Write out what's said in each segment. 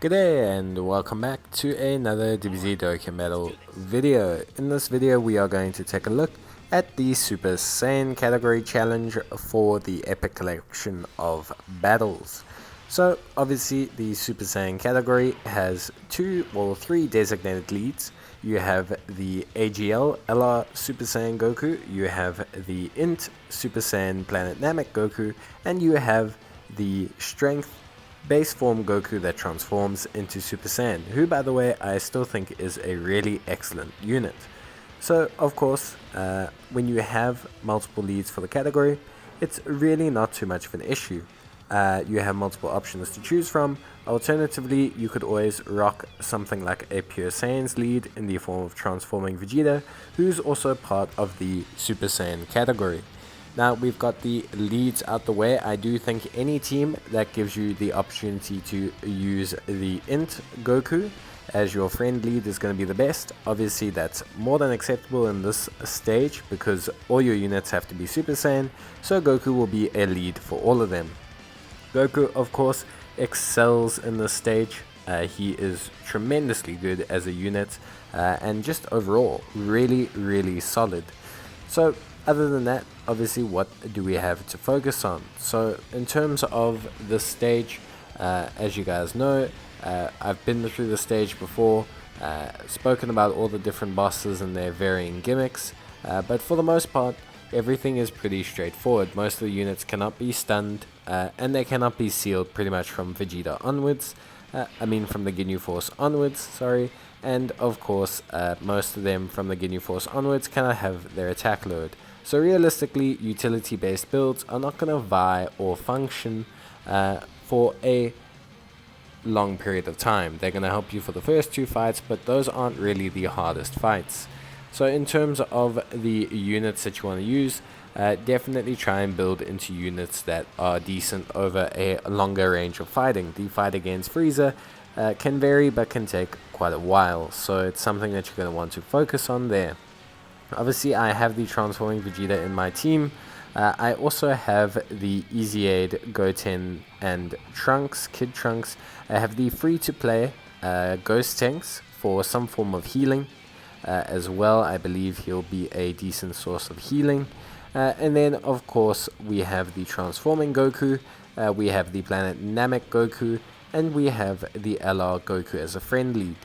G'day and welcome back to another DBZ Dokkan Battle video. In this video we are going to take a look at the Super Saiyan category challenge for the Epic collection of battles. So obviously the Super Saiyan category has three designated leads. You have the AGL LR Super Saiyan Goku, you have the INT Super Saiyan Planet Namek Goku, and you have the Strength base form Goku that transforms into Super Saiyan, who by the way I still think is a really excellent unit. So of course, when you have multiple leads for the category, it's really not too much of an issue. You have multiple options to choose from. Alternatively, you could always rock something like a Pure Saiyan's lead in the form of transforming Vegeta, who's also part of the Super Saiyan category. Now we've got the leads out the way. I do think any team that gives you the opportunity to use the INT Goku as your friend lead is going to be the best. Obviously that's more than acceptable in this stage because all your units have to be Super Saiyan, so Goku will be a lead for all of them. Goku of course excels in this stage. He is tremendously good as a unit and just overall really solid. So other than that, obviously what do we have to focus on? So in terms of this stage, as you guys know, I've been through the stage before, spoken about all the different bosses and their varying gimmicks, but for the most part everything is pretty straightforward. Most of the units cannot be stunned and they cannot be sealed pretty much from Vegeta onwards, from the Ginyu Force onwards, sorry, and of course most of them from the Ginyu Force onwards cannot have their attack load. So realistically, utility based builds are not going to vie or function for a long period of time. They're going to help you for the first two fights, but those aren't really the hardest fights. So in terms of the units that you want to use, definitely try and build into units that are decent over a longer range of fighting. The fight against Frieza can vary but can take quite a while, so it's something that you're going to want to focus on there. Obviously I have the transforming Vegeta in my team. I also have the Easy Aid, Goten and Trunks, Kid Trunks. I have the free to play Ghost Tanks for some form of healing as well. I believe he'll be a decent source of healing. And then of course we have the transforming Goku, we have the Planet Namek Goku, and we have the LR Goku as a friend lead.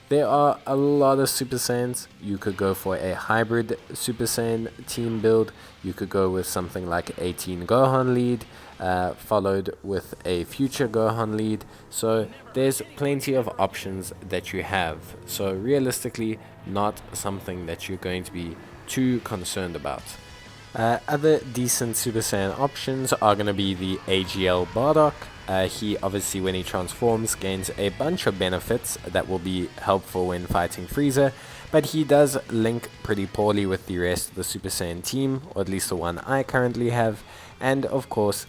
There are a lot of Super Saiyans. You could go for a hybrid Super Saiyan team build. You could go with something like 18 Gohan lead, followed with a future Gohan lead. So there's plenty of options that you have. So realistically, not something that you're going to be too concerned about. Other decent Super Saiyan options are going to be the AGL Bardock. He obviously, when he transforms, gains a bunch of benefits that will be helpful when fighting Frieza, but he does link pretty poorly with the rest of the Super Saiyan team, or at least the one I currently have, and of course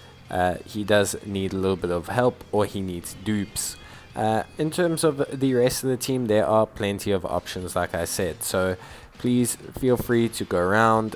he does need a little bit of help, or he needs dupes. In terms of the rest of the team, there are plenty of options like I said, so please feel free to go around,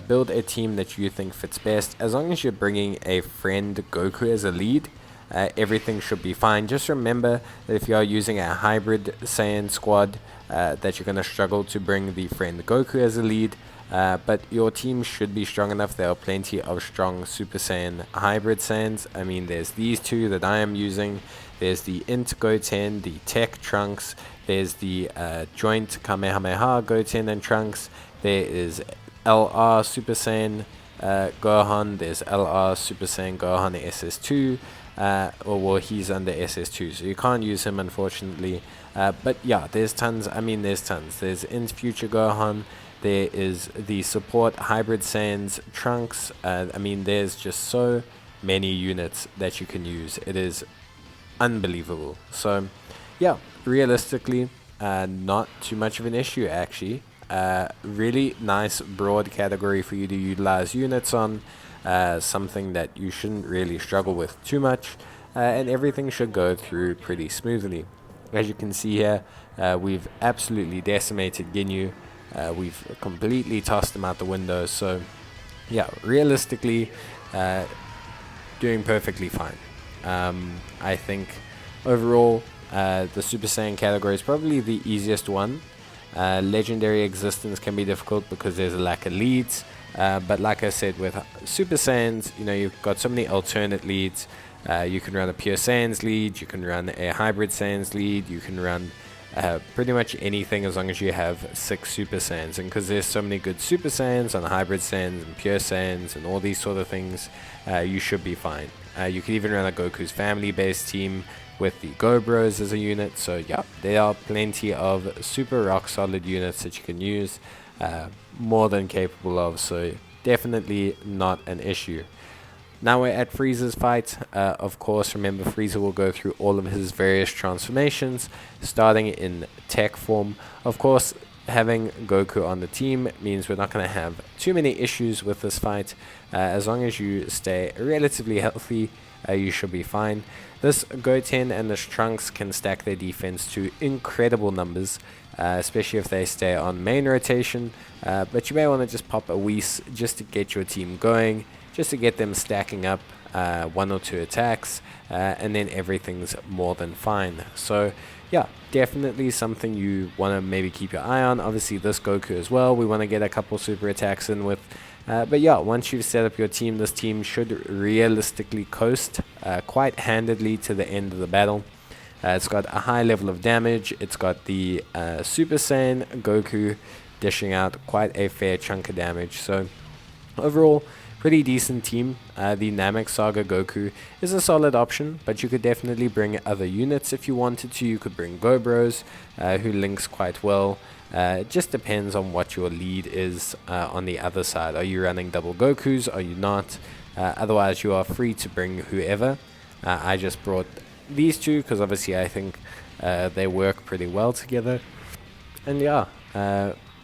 build a team that you think fits best. As long as you're bringing a friend Goku as a lead, everything should be fine. Just remember that if you are using a hybrid Saiyan squad, that you're going to struggle to bring the friend Goku as a lead, but your team should be strong enough. There are plenty of strong Super Saiyan hybrid Saiyans. I mean, there's these two that I am using. There's the INT Goten, the Tech Trunks, there's the Joint Kamehameha Goten and Trunks, there is LR Super Saiyan Gohan, there's LR Super Saiyan Gohan SS2, he's under SS2, so you can't use him unfortunately, but yeah, there's tons. There's INT Future Gohan, there is the support Hybrid Saiyans Trunks. There's just so many units that you can use. It is unbelievable. So yeah, realistically, not too much of an issue actually. Really nice broad category for you to utilize units on, something that you shouldn't really struggle with too much, and everything should go through pretty smoothly. As you can see here, we've absolutely decimated Ginyu. We've completely tossed him out the window, so yeah, realistically doing perfectly fine. I think overall the Super Saiyan category is probably the easiest one. Legendary existence can be difficult because there's a lack of leads. But like I said, with Super Saiyans, you've got so many alternate leads. You can run a pure Saiyans lead, you can run a hybrid Saiyans lead, you can run pretty much anything as long as you have 6 Super Saiyans. And because there's so many good Super Saiyans and hybrid Saiyans and pure Saiyans and all these sort of things, you should be fine. You could even run a Goku's family based team with the Go Bros as a unit. So yeah, there are plenty of super rock solid units that you can use, more than capable of, so definitely not an issue. Now we're at Frieza's fight. Of course, remember Frieza will go through all of his various transformations, starting in tech form. Of course, having Goku on the team means we're not going to have too many issues with this fight. As long as you stay relatively healthy, you should be fine. This Goten and this Trunks can stack their defense to incredible numbers, especially if they stay on main rotation. But you may want to just pop a Whis just to get your team going, just to get them stacking up 1 or 2 attacks, and then everything's more than fine. So yeah, definitely something you want to maybe keep your eye on. Obviously this Goku as well, we want to get a couple super attacks in with. But yeah, once you've set up your team, this team should realistically coast quite handedly to the end of the battle. It's got a high level of damage. It's got the Super Saiyan Goku dishing out quite a fair chunk of damage. So overall, pretty decent team. The Namek Saga Goku is a solid option, but you could definitely bring other units if you wanted to. You could bring Go Bros, who links quite well. It just depends on what your lead is on the other side. Are you running double Gokus? Are you not? Otherwise, you are free to bring whoever. I just brought these two because obviously I think they work pretty well together. And yeah,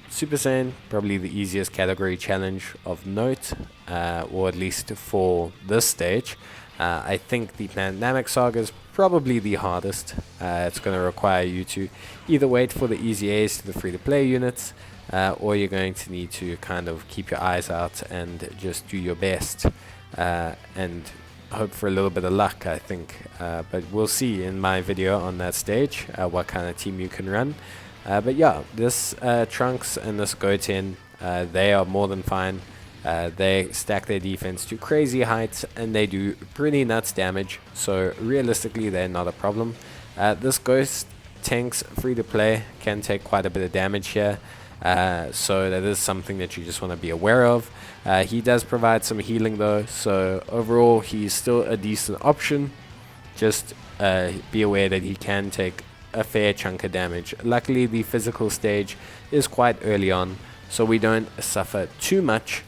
Super Saiyan, probably the easiest category challenge of note, or at least for this stage. I think the Planet Namek Saga is probably the hardest. It's going to require you to either wait for the easy A's to the free-to-play units, or you're going to need to kind of keep your eyes out and just do your best, and hope for a little bit of luck, I think. But we'll see in my video on that stage what kind of team you can run. But yeah, this Trunks and this Goten, they are more than fine. They stack their defense to crazy heights and they do pretty nuts damage, so realistically they're not a problem. This Ghost Tank's free to play can take quite a bit of damage here, so that is something that you just want to be aware of. He does provide some healing though, so overall he's still a decent option. Just be aware that he can take a fair chunk of damage. Luckily the physical stage is quite early on, so we don't suffer too much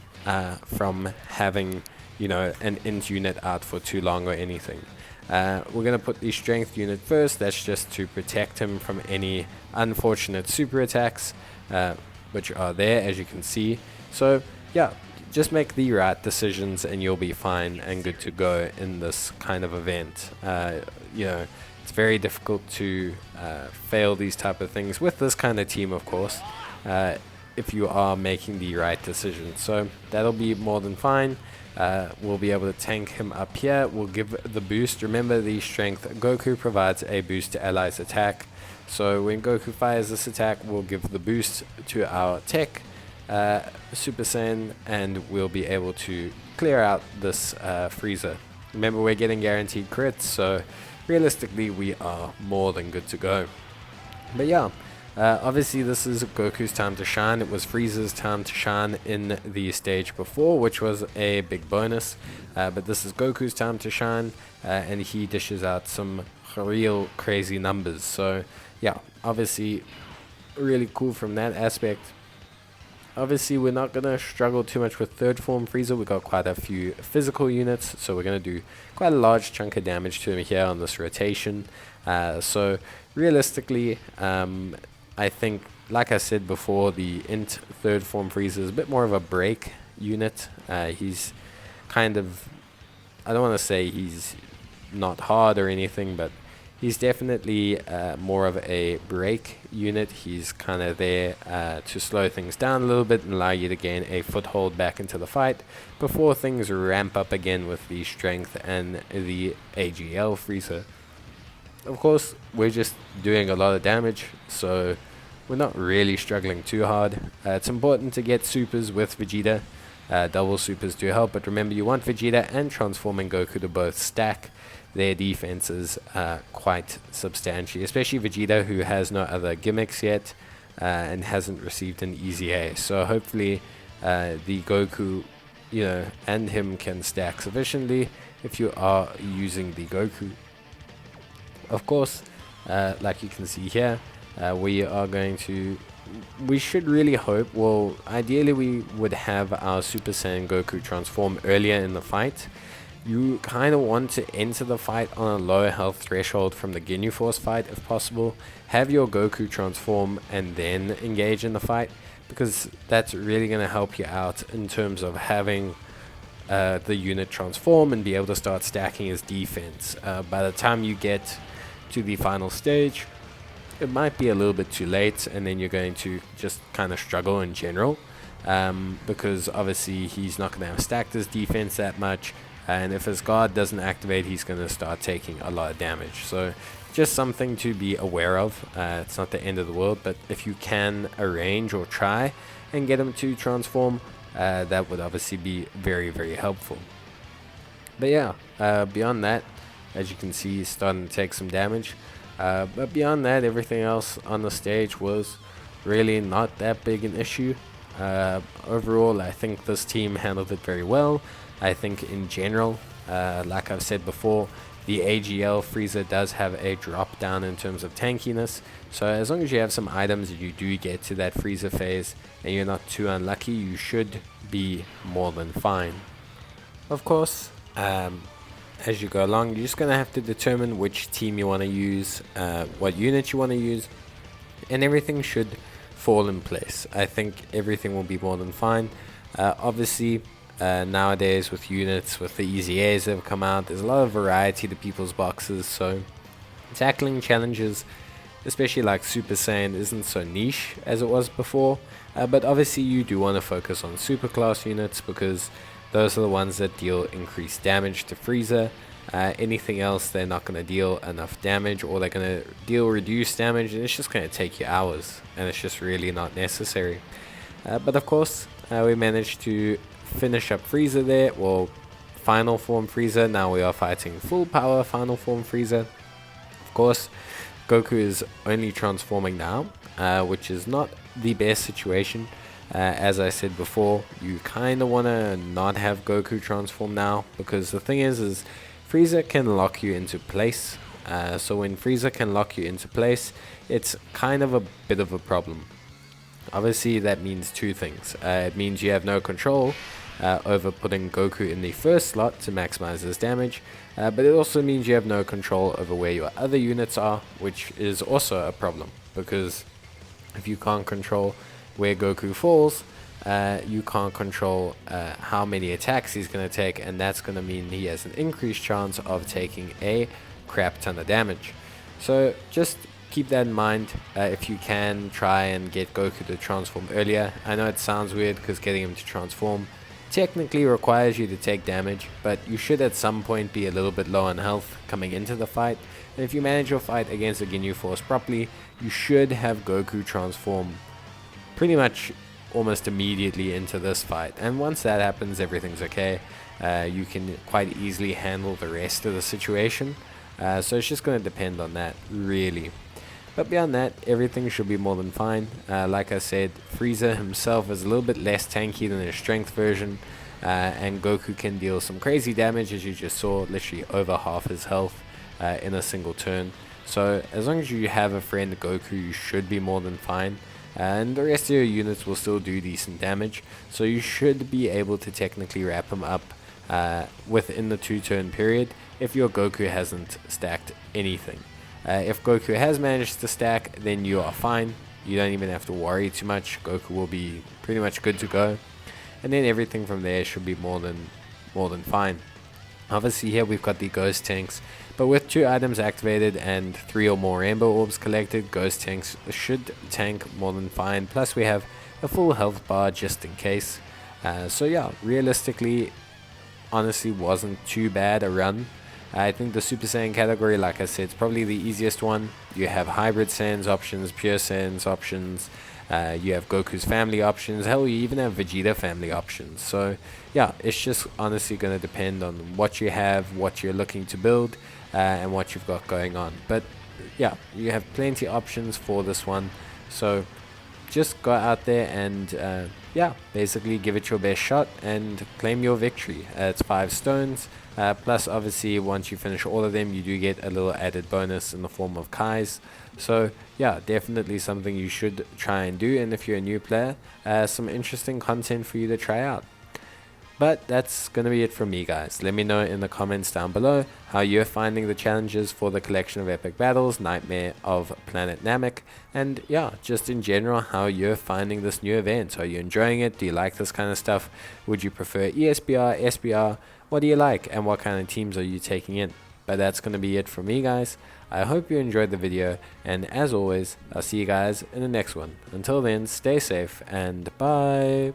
from having an int unit out for too long or anything. We're going to put the strength unit first. That's just to protect him from any unfortunate super attacks, which are there as you can see. So yeah, just make the right decisions and you'll be fine and good to go in this kind of event. It's very difficult to fail these type of things with this kind of team, of course, if you are making the right decision. So that'll be more than fine. We'll be able to tank him up here. We'll give the boost. Remember, the strength Goku provides a boost to allies attack. So when Goku fires this attack, we'll give the boost to our tech Super Saiyan, and we'll be able to clear out this Frieza. Remember, we're getting guaranteed crits, so realistically we are more than good to go. But yeah, obviously this is Goku's time to shine. It was Frieza's time to shine in the stage before, which was a big bonus, but this is Goku's time to shine, and he dishes out some real crazy numbers. So yeah, obviously really cool from that aspect. Obviously we're not going to struggle too much with third form Frieza. We got quite a few physical units, so we're going to do quite a large chunk of damage to him here on this rotation. So realistically, I think, like I said before, the int third form Frieza is a bit more of a break unit. He's kind of, I don't want to say he's not hard or anything, but he's definitely more of a break unit. He's kind of there to slow things down a little bit and allow you to gain a foothold back into the fight before things ramp up again with the strength and the AGL Frieza. Of course, we're just doing a lot of damage, so we're not really struggling too hard. It's important to get supers with Vegeta. Double supers do help, but remember you want Vegeta and transforming Goku to both stack their defenses quite substantially, especially Vegeta, who has no other gimmicks yet and hasn't received an easy A. So hopefully the Goku, and him can stack sufficiently if you are using the Goku. Of course, like you can see here, we should really hope, well, ideally we would have our Super Saiyan Goku transform earlier in the fight. You kind of want to enter the fight on a low health threshold from the Ginyu Force fight if possible. Have your Goku transform and then engage in the fight, because that's really going to help you out in terms of having the unit transform and be able to start stacking his defense. By the time you get to the final stage, it might be a little bit too late, and then you're going to just kind of struggle in general, because obviously he's not going to have stacked his defense that much, and if his guard doesn't activate, he's going to start taking a lot of damage. So just something to be aware of. It's not the end of the world, but if you can arrange or try and get him to transform, that would obviously be very, very helpful. But yeah, beyond that, as you can see, he's starting to take some damage. But beyond that, everything else on the stage was really not that big an issue. Overall, I think this team handled it very well. I think in general, like I've said before, the AGL Frieza does have a drop down in terms of tankiness. So as long as you have some items and you do get to that Frieza phase and you're not too unlucky, you should be more than fine. Of course, as you go along, you're just going to have to determine which team you want to use, what unit you want to use, and everything should fall in place. I think everything will be more than fine. Obviously, nowadays with units, with the easy A's that have come out, there's a lot of variety to people's boxes, so tackling challenges, especially like Super Saiyan, isn't so niche as it was before. But obviously you do want to focus on super class units, because those are the ones that deal increased damage to Frieza. Anything else, they're not going to deal enough damage, or they're going to deal reduced damage, and it's just going to take you hours, and it's just really not necessary. But of course, we managed to finish up Frieza there, well, final form Frieza. Now we are fighting full power final form Frieza. Of course, Goku is only transforming now, which is not the best situation. As I said before, you kind of want to not have Goku transform now, because the thing is Frieza can lock you into place. So when Frieza can lock you into place, it's kind of a bit of a problem. Obviously, that means two things. It means you have no control over putting Goku in the first slot to maximize his damage, but it also means you have no control over where your other units are, which is also a problem, because if you can't control where Goku falls, you can't control how many attacks he's going to take, and that's going to mean he has an increased chance of taking a crap ton of damage. So just keep that in mind. If you can try and get Goku to transform earlier. I know it sounds weird because getting him to transform technically requires you to take damage, but you should at some point be a little bit low on health coming into the fight. And if you manage your fight against the Ginyu Force properly, you should have Goku transform pretty much almost immediately into this fight. And once that happens, everything's okay. You can quite easily handle the rest of the situation. So it's just going to depend on that, really. But beyond that, everything should be more than fine. Like I said, Frieza himself is a little bit less tanky than his strength version, and Goku can deal some crazy damage, as you just saw, literally over half his health in a single turn. So as long as you have a friend Goku, you should be more than fine, and the rest of your units will still do decent damage, so you should be able to technically wrap him up within the 2-turn period if your Goku hasn't stacked anything. If Goku has managed to stack, then you are fine. You don't even have to worry too much. Goku will be pretty much good to go, and then everything from there should be more than fine. Obviously here we've got the ghost tanks, but with 2 items activated and 3 or more rainbow orbs collected, ghost tanks should tank more than fine. Plus we have a full health bar just in case. So yeah, realistically, honestly wasn't too bad a run. I think the Super Saiyan category, like I said, is probably the easiest one. You have Hybrid Saiyans options, Pure Saiyans options, you have Goku's family options, hell, you even have Vegeta family options. So yeah, it's just honestly going to depend on what you have, what you're looking to build, and what you've got going on. But yeah, you have plenty options for this one. So just go out there and yeah, basically give it your best shot and claim your victory. It's 5 stones. Plus, obviously, once you finish all of them, you do get a little added bonus in the form of Kais. So, yeah, definitely something you should try and do. And if you're a new player, some interesting content for you to try out. But that's going to be it from me, guys. Let me know in the comments down below how you're finding the challenges for the collection of epic battles, Nightmare of Planet Namek, and yeah, just in general, how you're finding this new event. Are you enjoying it? Do you like this kind of stuff? Would you prefer ESBR, SBR? What do you like, and what kind of teams are you taking in? But that's going to be it from me, guys. I hope you enjoyed the video, and as always, I'll see you guys in the next one. Until then, stay safe, and bye!